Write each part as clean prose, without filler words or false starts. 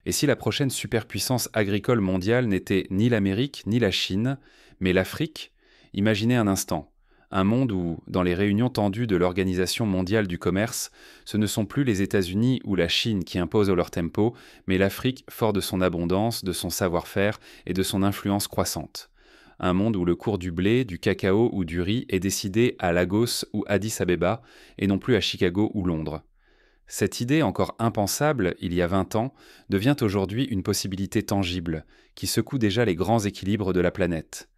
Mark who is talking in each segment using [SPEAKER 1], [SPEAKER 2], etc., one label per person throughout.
[SPEAKER 1] Et si la prochaine superpuissance agricole mondiale n'était ni l'Amérique ni la Chine, mais l'Afrique, imaginez un instant, un monde où, dans les réunions tendues de l'Organisation mondiale du commerce, ce ne sont plus les États-Unis ou la Chine qui imposent leur tempo, mais l'Afrique, fort de son abondance, de son savoir-faire et de son influence croissante. Un monde où le cours du blé, du cacao ou du riz est décidé à Lagos ou Addis Abeba, et non plus à Chicago ou Londres. Cette idée, encore impensable il y a 20 ans, devient aujourd'hui une possibilité tangible, qui secoue déjà les grands équilibres de la planète.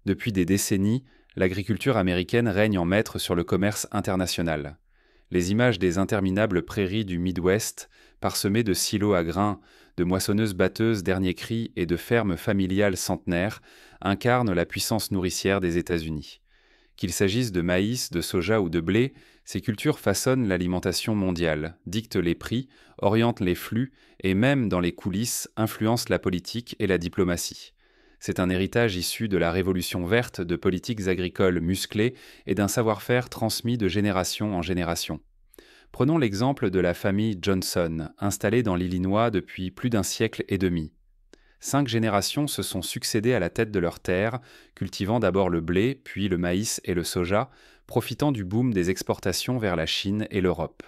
[SPEAKER 1] Depuis des décennies, l'agriculture américaine règne en maître sur le commerce international. Les images des interminables prairies du Midwest, parsemées de silos à grains, de moissonneuses-batteuses dernier cri et de fermes familiales centenaires, incarnent la puissance nourricière des États-Unis. Qu'il s'agisse de maïs, de soja ou de blé, ces cultures façonnent l'alimentation mondiale, dictent les prix, orientent les flux et même, dans les coulisses, influencent la politique et la diplomatie. C'est un héritage issu de la Révolution verte, de politiques agricoles musclées et d'un savoir-faire transmis de génération en génération. Prenons l'exemple de la famille Johnson, installée dans l'Illinois depuis plus d'un siècle et demi. 5 générations se sont succédées à la tête de leur terre, cultivant d'abord le blé, puis le maïs et le soja, profitant du boom des exportations vers la Chine et l'Europe.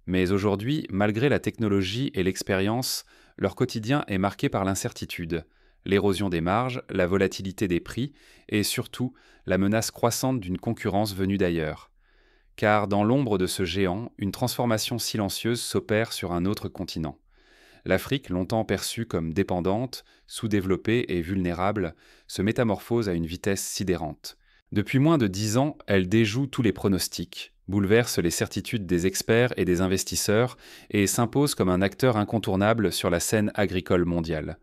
[SPEAKER 1] Mais aujourd'hui, malgré la technologie et l'expérience, leur quotidien est marqué par l'incertitude, l'érosion des marges, la volatilité des prix et surtout la menace croissante d'une concurrence venue d'ailleurs. Car dans l'ombre de ce géant, une transformation silencieuse s'opère sur un autre continent. L'Afrique, longtemps perçue comme dépendante, sous-développée et vulnérable, se métamorphose à une vitesse sidérante. Depuis moins de 10 ans, elle déjoue tous les pronostics, bouleverse les certitudes des experts et des investisseurs et s'impose comme un acteur incontournable sur la scène agricole mondiale.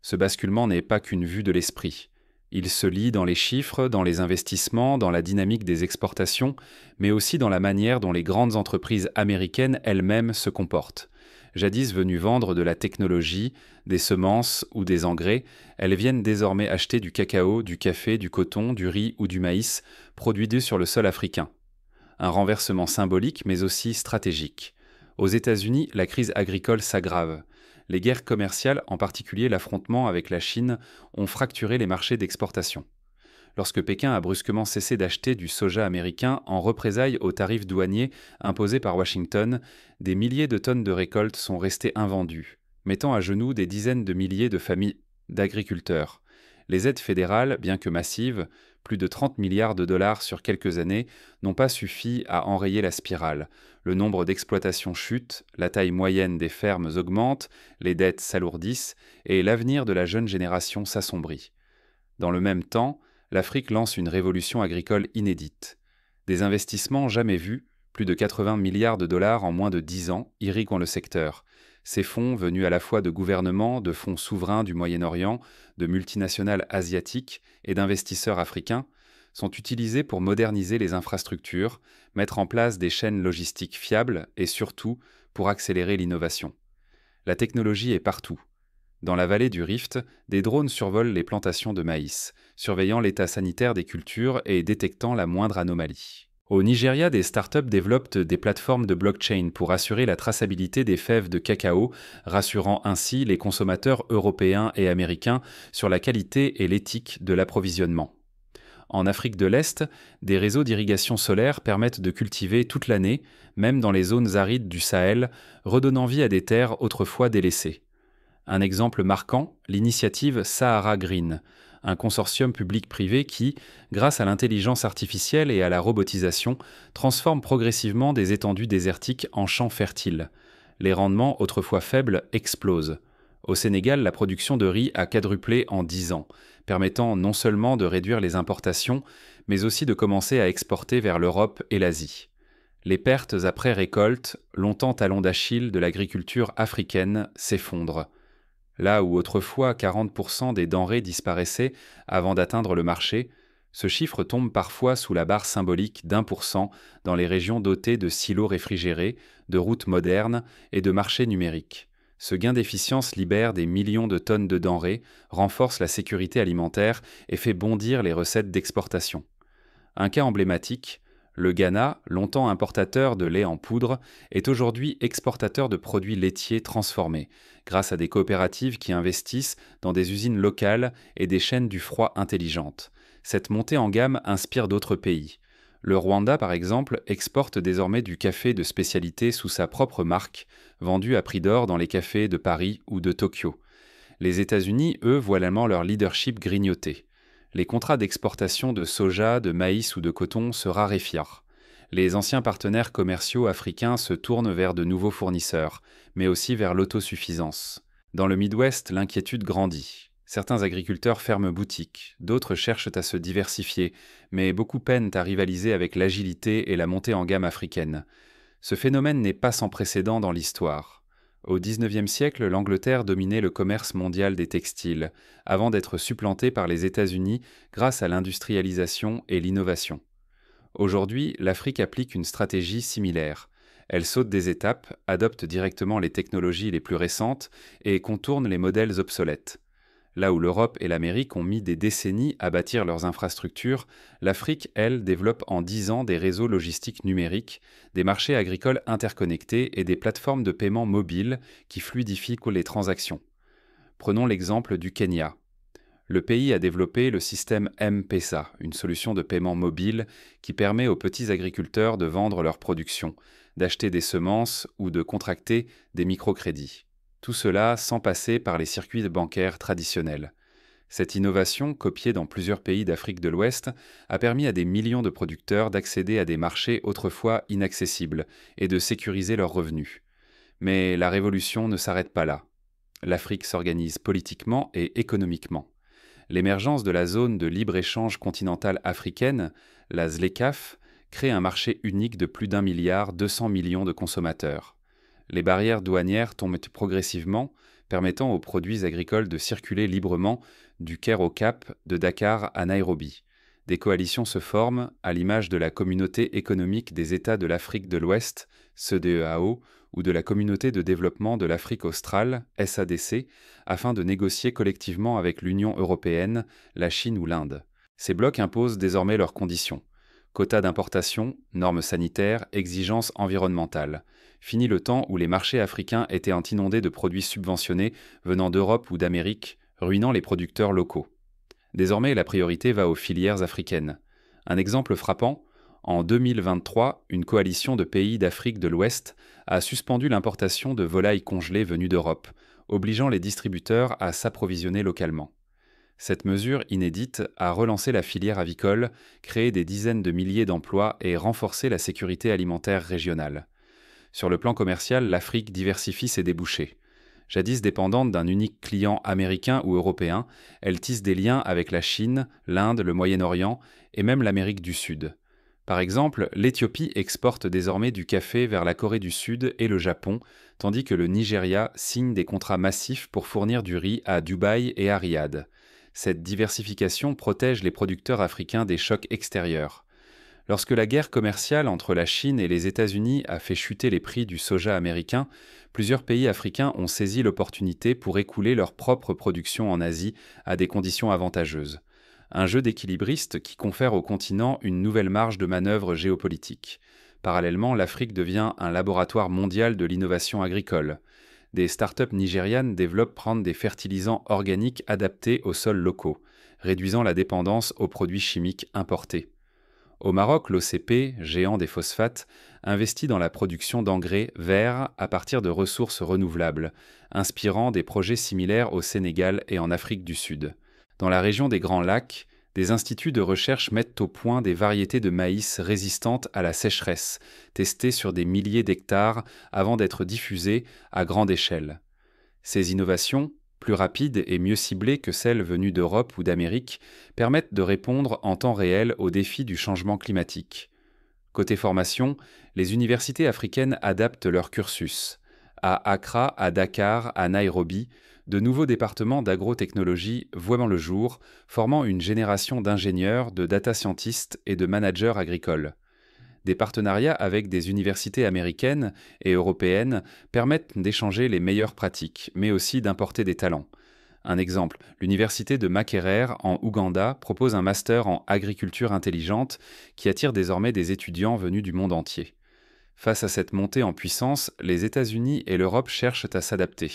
[SPEAKER 1] Ce basculement n'est pas qu'une vue de l'esprit. Il se lit dans les chiffres, dans les investissements, dans la dynamique des exportations, mais aussi dans la manière dont les grandes entreprises américaines elles-mêmes se comportent. Jadis venues vendre de la technologie, des semences ou des engrais, elles viennent désormais acheter du cacao, du café, du coton, du riz ou du maïs, produits sur le sol africain. Un renversement symbolique mais aussi stratégique. Aux États-Unis, la crise agricole s'aggrave. Les guerres commerciales, en particulier l'affrontement avec la Chine, ont fracturé les marchés d'exportation. Lorsque Pékin a brusquement cessé d'acheter du soja américain en représailles aux tarifs douaniers imposés par Washington, des milliers de tonnes de récoltes sont restées invendues, mettant à genoux des dizaines de milliers de familles d'agriculteurs. Les aides fédérales, bien que massives, plus de 30 milliards de dollars sur quelques années, n'ont pas suffi à enrayer la spirale. Le nombre d'exploitations chute, la taille moyenne des fermes augmente, les dettes s'alourdissent et l'avenir de la jeune génération s'assombrit. Dans le même temps, l'Afrique lance une révolution agricole inédite. Des investissements jamais vus, plus de 80 milliards de dollars en moins de 10 ans, irriguent le secteur. Ces fonds, venus à la fois de gouvernements, de fonds souverains du Moyen-Orient, de multinationales asiatiques et d'investisseurs africains, sont utilisés pour moderniser les infrastructures, mettre en place des chaînes logistiques fiables et surtout pour accélérer l'innovation. La technologie est partout. Dans la vallée du Rift, des drones survolent les plantations de maïs, surveillant l'état sanitaire des cultures et détectant la moindre anomalie. Au Nigeria, des startups développent des plateformes de blockchain pour assurer la traçabilité des fèves de cacao, rassurant ainsi les consommateurs européens et américains sur la qualité et l'éthique de l'approvisionnement. En Afrique de l'Est, des réseaux d'irrigation solaire permettent de cultiver toute l'année, même dans les zones arides du Sahel, redonnant vie à des terres autrefois délaissées. Un exemple marquant, l'initiative Sahara Green, un consortium public-privé qui, grâce à l'intelligence artificielle et à la robotisation, transforme progressivement des étendues désertiques en champs fertiles. Les rendements, autrefois faibles, explosent. Au Sénégal, la production de riz a quadruplé en 10 ans, permettant non seulement de réduire les importations, mais aussi de commencer à exporter vers l'Europe et l'Asie. Les pertes après récolte, longtemps talon d'Achille de l'agriculture africaine, s'effondrent. Là où autrefois 40% des denrées disparaissaient avant d'atteindre le marché, ce chiffre tombe parfois sous la barre symbolique d'1% dans les régions dotées de silos réfrigérés, de routes modernes et de marchés numériques. Ce gain d'efficience libère des millions de tonnes de denrées, renforce la sécurité alimentaire et fait bondir les recettes d'exportation. Un cas emblématique, Le Ghana, longtemps importateur de lait en poudre, est aujourd'hui exportateur de produits laitiers transformés, grâce à des coopératives qui investissent dans des usines locales et des chaînes du froid intelligentes. Cette montée en gamme inspire d'autres pays. Le Rwanda, par exemple, exporte désormais du café de spécialité sous sa propre marque, vendu à prix d'or dans les cafés de Paris ou de Tokyo. Les États-Unis, eux, voient également leur leadership grignoter. Les contrats d'exportation de soja, de maïs ou de coton se raréfient. Les anciens partenaires commerciaux africains se tournent vers de nouveaux fournisseurs, mais aussi vers l'autosuffisance. Dans le Midwest, l'inquiétude grandit. Certains agriculteurs ferment boutique, d'autres cherchent à se diversifier, mais beaucoup peinent à rivaliser avec l'agilité et la montée en gamme africaine. Ce phénomène n'est pas sans précédent dans l'histoire. Au XIXe siècle, l'Angleterre dominait le commerce mondial des textiles, avant d'être supplantée par les États-Unis grâce à l'industrialisation et l'innovation. Aujourd'hui, l'Afrique applique une stratégie similaire. Elle saute des étapes, adopte directement les technologies les plus récentes et contourne les modèles obsolètes. Là où l'Europe et l'Amérique ont mis des décennies à bâtir leurs infrastructures, l'Afrique, elle, développe en 10 ans des réseaux logistiques numériques, des marchés agricoles interconnectés et des plateformes de paiement mobiles qui fluidifient les transactions. Prenons l'exemple du Kenya. Le pays a développé le système M-Pesa, une solution de paiement mobile qui permet aux petits agriculteurs de vendre leur production, d'acheter des semences ou de contracter des microcrédits. Tout cela sans passer par les circuits bancaires traditionnels. Cette innovation, copiée dans plusieurs pays d'Afrique de l'Ouest, a permis à des millions de producteurs d'accéder à des marchés autrefois inaccessibles et de sécuriser leurs revenus. Mais la révolution ne s'arrête pas là. L'Afrique s'organise politiquement et économiquement. L'émergence de la zone de libre-échange continentale africaine, la ZLECAf, crée un marché unique de plus d'1,2 milliard de consommateurs. Les barrières douanières tombent progressivement, permettant aux produits agricoles de circuler librement du Caire au Cap, de Dakar à Nairobi. Des coalitions se forment, à l'image de la Communauté économique des États de l'Afrique de l'Ouest, CEDEAO, ou de la Communauté de développement de l'Afrique australe, SADC, afin de négocier collectivement avec l'Union européenne, la Chine ou l'Inde. Ces blocs imposent désormais leurs conditions. Quotas d'importation, normes sanitaires, exigences environnementales. Fini le temps où les marchés africains étaient inondés de produits subventionnés venant d'Europe ou d'Amérique, ruinant les producteurs locaux. Désormais, la priorité va aux filières africaines. Un exemple frappant, en 2023, une coalition de pays d'Afrique de l'Ouest a suspendu l'importation de volailles congelées venues d'Europe, obligeant les distributeurs à s'approvisionner localement. Cette mesure inédite a relancé la filière avicole, créé des dizaines de milliers d'emplois et renforcé la sécurité alimentaire régionale. Sur le plan commercial, l'Afrique diversifie ses débouchés. Jadis dépendante d'un unique client américain ou européen, elle tisse des liens avec la Chine, l'Inde, le Moyen-Orient et même l'Amérique du Sud. Par exemple, l'Éthiopie exporte désormais du café vers la Corée du Sud et le Japon, tandis que le Nigeria signe des contrats massifs pour fournir du riz à Dubaï et à Riyad. Cette diversification protège les producteurs africains des chocs extérieurs. Lorsque la guerre commerciale entre la Chine et les États-Unis a fait chuter les prix du soja américain, plusieurs pays africains ont saisi l'opportunité pour écouler leur propre production en Asie à des conditions avantageuses. Un jeu d'équilibristes qui confère au continent une nouvelle marge de manœuvre géopolitique. Parallèlement, l'Afrique devient un laboratoire mondial de l'innovation agricole. Des startups nigérianes développent des fertilisants organiques adaptés aux sols locaux, réduisant la dépendance aux produits chimiques importés. Au Maroc, l'OCP, géant des phosphates, investit dans la production d'engrais verts à partir de ressources renouvelables, inspirant des projets similaires au Sénégal et en Afrique du Sud. Dans la région des Grands Lacs, des instituts de recherche mettent au point des variétés de maïs résistantes à la sécheresse, testées sur des milliers d'hectares avant d'être diffusées à grande échelle. Ces innovations, plus rapides et mieux ciblées que celles venues d'Europe ou d'Amérique, permettent de répondre en temps réel aux défis du changement climatique. Côté formation, les universités africaines adaptent leur cursus. À Accra, à Dakar, à Nairobi, de nouveaux départements d'agrotechnologie voient le jour, formant une génération d'ingénieurs, de data scientists et de managers agricoles. Des partenariats avec des universités américaines et européennes permettent d'échanger les meilleures pratiques, mais aussi d'importer des talents. Un exemple, l'université de Makerere en Ouganda propose un master en agriculture intelligente qui attire désormais des étudiants venus du monde entier. Face à cette montée en puissance, les États-Unis et l'Europe cherchent à s'adapter.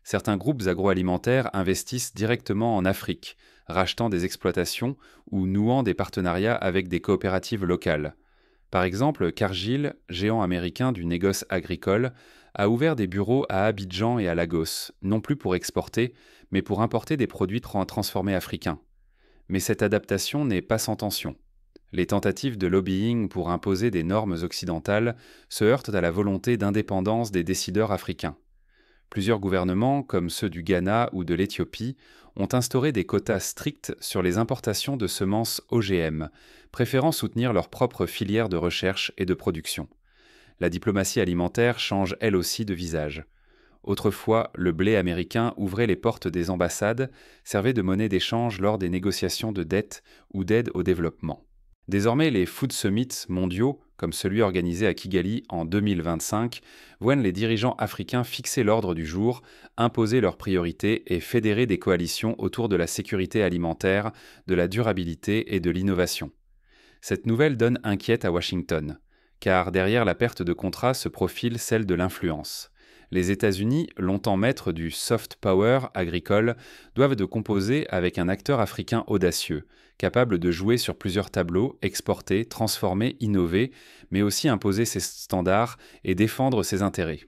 [SPEAKER 1] Certains groupes agroalimentaires investissent directement en Afrique, rachetant des exploitations ou nouant des partenariats avec des coopératives locales. Par exemple, Cargill, géant américain du négoce agricole, a ouvert des bureaux à Abidjan et à Lagos, non plus pour exporter, mais pour importer des produits transformés africains. Mais cette adaptation n'est pas sans tension. Les tentatives de lobbying pour imposer des normes occidentales se heurtent à la volonté d'indépendance des décideurs africains. Plusieurs gouvernements, comme ceux du Ghana ou de l'Éthiopie, ont instauré des quotas stricts sur les importations de semences OGM, préférant soutenir leurs propres filières de recherche et de production. La diplomatie alimentaire change elle aussi de visage. Autrefois, le blé américain ouvrait les portes des ambassades, servait de monnaie d'échange lors des négociations de dette ou d'aide au développement. Désormais, les Food Summits mondiaux, comme celui organisé à Kigali en 2025, voient les dirigeants africains fixer l'ordre du jour, imposer leurs priorités et fédérer des coalitions autour de la sécurité alimentaire, de la durabilité et de l'innovation. Cette nouvelle donne inquiète à Washington, car derrière la perte de contrats se profile celle de l'influence. Les États-Unis, longtemps maîtres du soft power agricole, doivent de composer avec un acteur africain audacieux, capable de jouer sur plusieurs tableaux, exporter, transformer, innover, mais aussi imposer ses standards et défendre ses intérêts.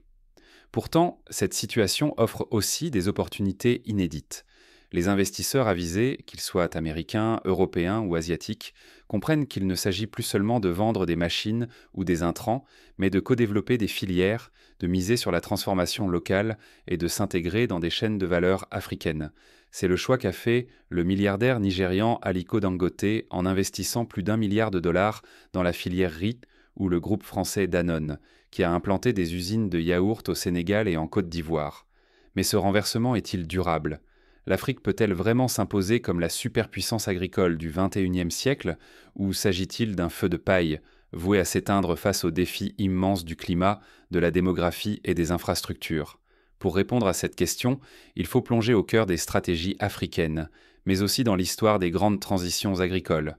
[SPEAKER 1] Pourtant, cette situation offre aussi des opportunités inédites. Les investisseurs avisés, qu'ils soient américains, européens ou asiatiques, comprennent qu'il ne s'agit plus seulement de vendre des machines ou des intrants, mais de co-développer des filières, de miser sur la transformation locale et de s'intégrer dans des chaînes de valeur africaines. C'est le choix qu'a fait le milliardaire nigérian Aliko Dangote en investissant plus d'1 milliard de dollars dans la filière riz ou le groupe français Danone, qui a implanté des usines de yaourt au Sénégal et en Côte d'Ivoire. Mais ce renversement est-il durable ? L'Afrique peut-elle vraiment s'imposer comme la superpuissance agricole du XXIe siècle, ou s'agit-il d'un feu de paille, voué à s'éteindre face aux défis immenses du climat, de la démographie et des infrastructures ? Pour répondre à cette question, il faut plonger au cœur des stratégies africaines, mais aussi dans l'histoire des grandes transitions agricoles.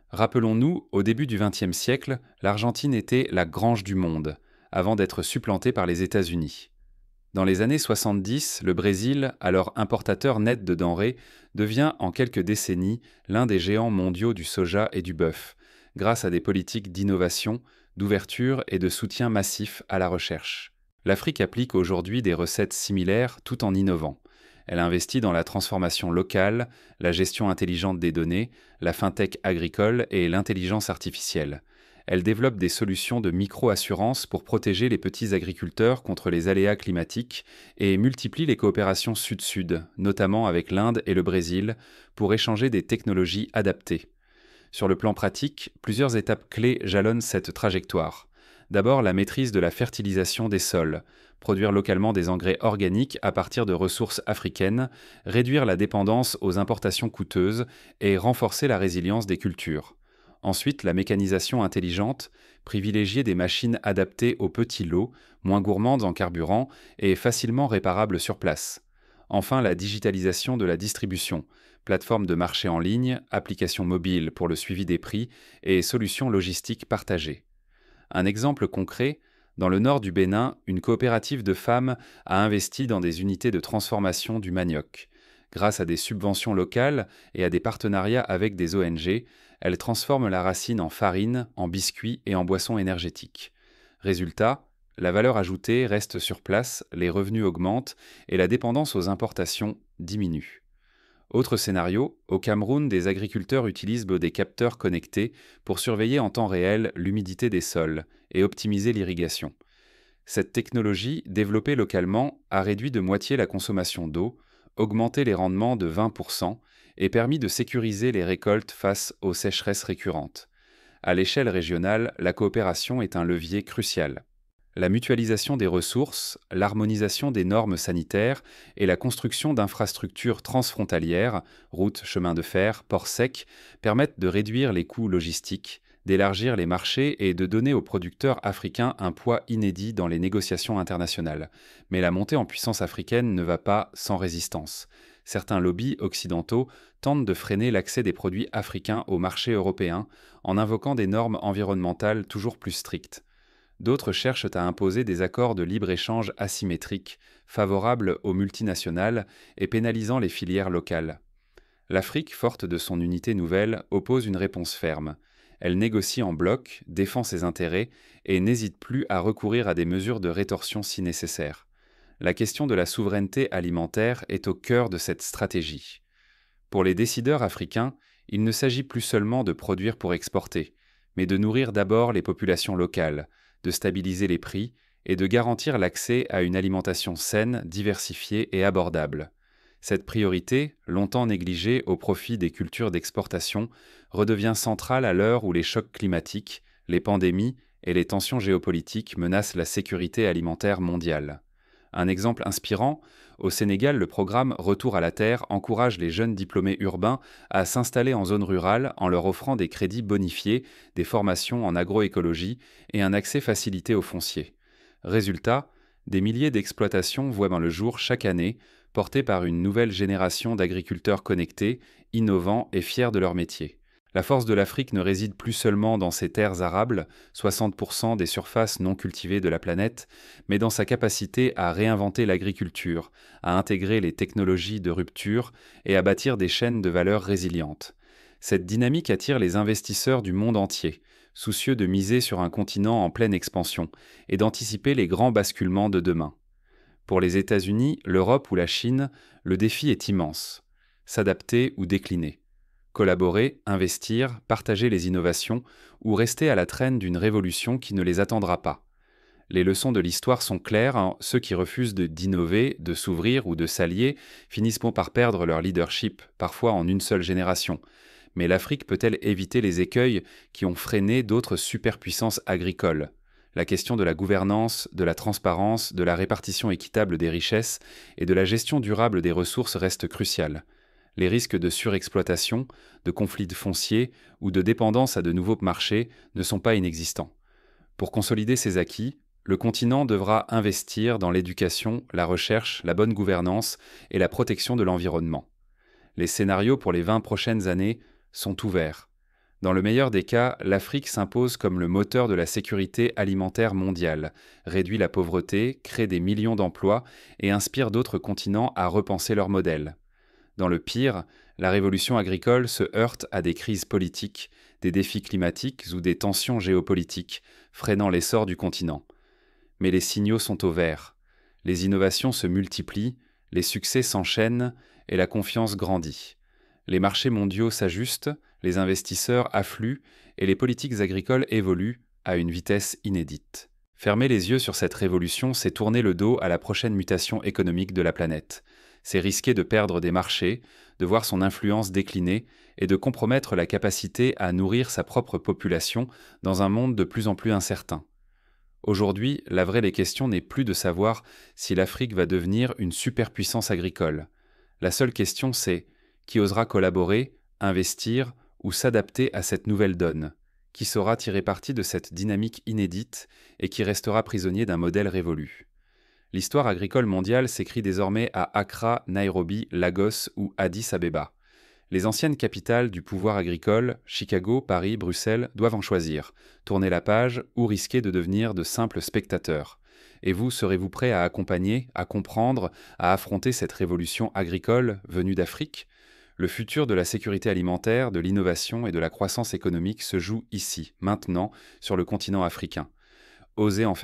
[SPEAKER 1] Rappelons-nous, au début du XXe siècle, l'Argentine était la grange du monde, avant d'être supplantée par les États-Unis. Dans les années 70, le Brésil, alors importateur net de denrées, devient en quelques décennies l'un des géants mondiaux du soja et du bœuf, grâce à des politiques d'innovation, d'ouverture et de soutien massif à la recherche. L'Afrique applique aujourd'hui des recettes similaires tout en innovant. Elle investit dans la transformation locale, la gestion intelligente des données, la fintech agricole et l'intelligence artificielle. Elle développe des solutions de micro-assurance pour protéger les petits agriculteurs contre les aléas climatiques et multiplie les coopérations sud-sud, notamment avec l'Inde et le Brésil, pour échanger des technologies adaptées. Sur le plan pratique, plusieurs étapes clés jalonnent cette trajectoire. D'abord, la maîtrise de la fertilisation des sols, produire localement des engrais organiques à partir de ressources africaines, réduire la dépendance aux importations coûteuses et renforcer la résilience des cultures. Ensuite, la mécanisation intelligente, privilégier des machines adaptées aux petits lots, moins gourmandes en carburant et facilement réparables sur place. Enfin, la digitalisation de la distribution, plateforme de marché en ligne, applications mobiles pour le suivi des prix et solutions logistiques partagées. Un exemple concret, dans le nord du Bénin, une coopérative de femmes a investi dans des unités de transformation du manioc. Grâce à des subventions locales et à des partenariats avec des ONG, elle transforme la racine en farine, en biscuits et en boissons énergétiques. Résultat, la valeur ajoutée reste sur place, les revenus augmentent et la dépendance aux importations diminue. Autre scénario, au Cameroun, des agriculteurs utilisent des capteurs connectés pour surveiller en temps réel l'humidité des sols et optimiser l'irrigation. Cette technologie, développée localement, a réduit de moitié la consommation d'eau, augmenté les rendements de 20% et permis de sécuriser les récoltes face aux sécheresses récurrentes. À l'échelle régionale, la coopération est un levier crucial. La mutualisation des ressources, l'harmonisation des normes sanitaires et la construction d'infrastructures transfrontalières, routes, chemins de fer, ports secs, permettent de réduire les coûts logistiques, d'élargir les marchés et de donner aux producteurs africains un poids inédit dans les négociations internationales. Mais la montée en puissance africaine ne va pas sans résistance. certains lobbies occidentaux tentent de freiner l'accès des produits africains au marché européen en invoquant des normes environnementales toujours plus strictes. D'autres cherchent à imposer des accords de libre-échange asymétriques, favorables aux multinationales et pénalisant les filières locales. L'Afrique, forte de son unité nouvelle, oppose une réponse ferme. Elle négocie en bloc, défend ses intérêts et n'hésite plus à recourir à des mesures de rétorsion si nécessaire. La question de la souveraineté alimentaire est au cœur de cette stratégie. Pour les décideurs africains, il ne s'agit plus seulement de produire pour exporter, mais de nourrir d'abord les populations locales, de stabiliser les prix et de garantir l'accès à une alimentation saine, diversifiée et abordable. Cette priorité, longtemps négligée au profit des cultures d'exportation, redevient centrale à l'heure où les chocs climatiques, les pandémies et les tensions géopolitiques menacent la sécurité alimentaire mondiale. Un exemple inspirant, au Sénégal, le programme Retour à la Terre encourage les jeunes diplômés urbains à s'installer en zone rurale en leur offrant des crédits bonifiés, des formations en agroécologie et un accès facilité au foncier. Résultat, des milliers d'exploitations voient le jour chaque année, portées par une nouvelle génération d'agriculteurs connectés, innovants et fiers de leur métier. La force de l'Afrique ne réside plus seulement dans ses terres arables, 60% des surfaces non cultivées de la planète, mais dans sa capacité à réinventer l'agriculture, à intégrer les technologies de rupture et à bâtir des chaînes de valeur résilientes. Cette dynamique attire les investisseurs du monde entier, soucieux de miser sur un continent en pleine expansion et d'anticiper les grands basculements de demain. Pour les États-Unis, l'Europe ou la Chine, le défi est immense. S'adapter ou décliner. Collaborer, investir, partager les innovations ou rester à la traîne d'une révolution qui ne les attendra pas. Les leçons de l'histoire sont claires, ceux qui refusent d'innover, de s'ouvrir ou de s'allier finissent par perdre leur leadership, parfois en une seule génération. Mais l'Afrique peut-elle éviter les écueils qui ont freiné d'autres superpuissances agricoles ? La question de la gouvernance, de la transparence, de la répartition équitable des richesses et de la gestion durable des ressources reste cruciale. Les risques de surexploitation, de conflits fonciers ou de dépendance à de nouveaux marchés ne sont pas inexistants. Pour consolider ces acquis, le continent devra investir dans l'éducation, la recherche, la bonne gouvernance et la protection de l'environnement. Les scénarios pour les 20 prochaines années sont ouverts. Dans le meilleur des cas, l'Afrique s'impose comme le moteur de la sécurité alimentaire mondiale, réduit la pauvreté, crée des millions d'emplois et inspire d'autres continents à repenser leur modèle. Dans le pire, la révolution agricole se heurte à des crises politiques, des défis climatiques ou des tensions géopolitiques, freinant l'essor du continent. Mais les signaux sont au vert. Les innovations se multiplient, les succès s'enchaînent et la confiance grandit. Les marchés mondiaux s'ajustent, les investisseurs affluent et les politiques agricoles évoluent à une vitesse inédite. Fermer les yeux sur cette révolution, c'est tourner le dos à la prochaine mutation économique de la planète. C'est risquer de perdre des marchés, de voir son influence décliner et de compromettre la capacité à nourrir sa propre population dans un monde de plus en plus incertain. Aujourd'hui, la vraie question n'est plus de savoir si l'Afrique va devenir une superpuissance agricole. La seule question c'est qui osera collaborer, investir ou s'adapter à cette nouvelle donne, qui saura tirer parti de cette dynamique inédite et qui restera prisonnier d'un modèle révolu. L'histoire agricole mondiale s'écrit désormais à Accra, Nairobi, Lagos ou Addis Abeba. Les anciennes capitales du pouvoir agricole, Chicago, Paris, Bruxelles, doivent en choisir, tourner la page ou risquer de devenir de simples spectateurs. Et vous, serez-vous prêt à accompagner, à comprendre, à affronter cette révolution agricole venue d'Afrique ? Le futur de la sécurité alimentaire, de l'innovation et de la croissance économique se joue ici, maintenant, sur le continent africain. Osez en faire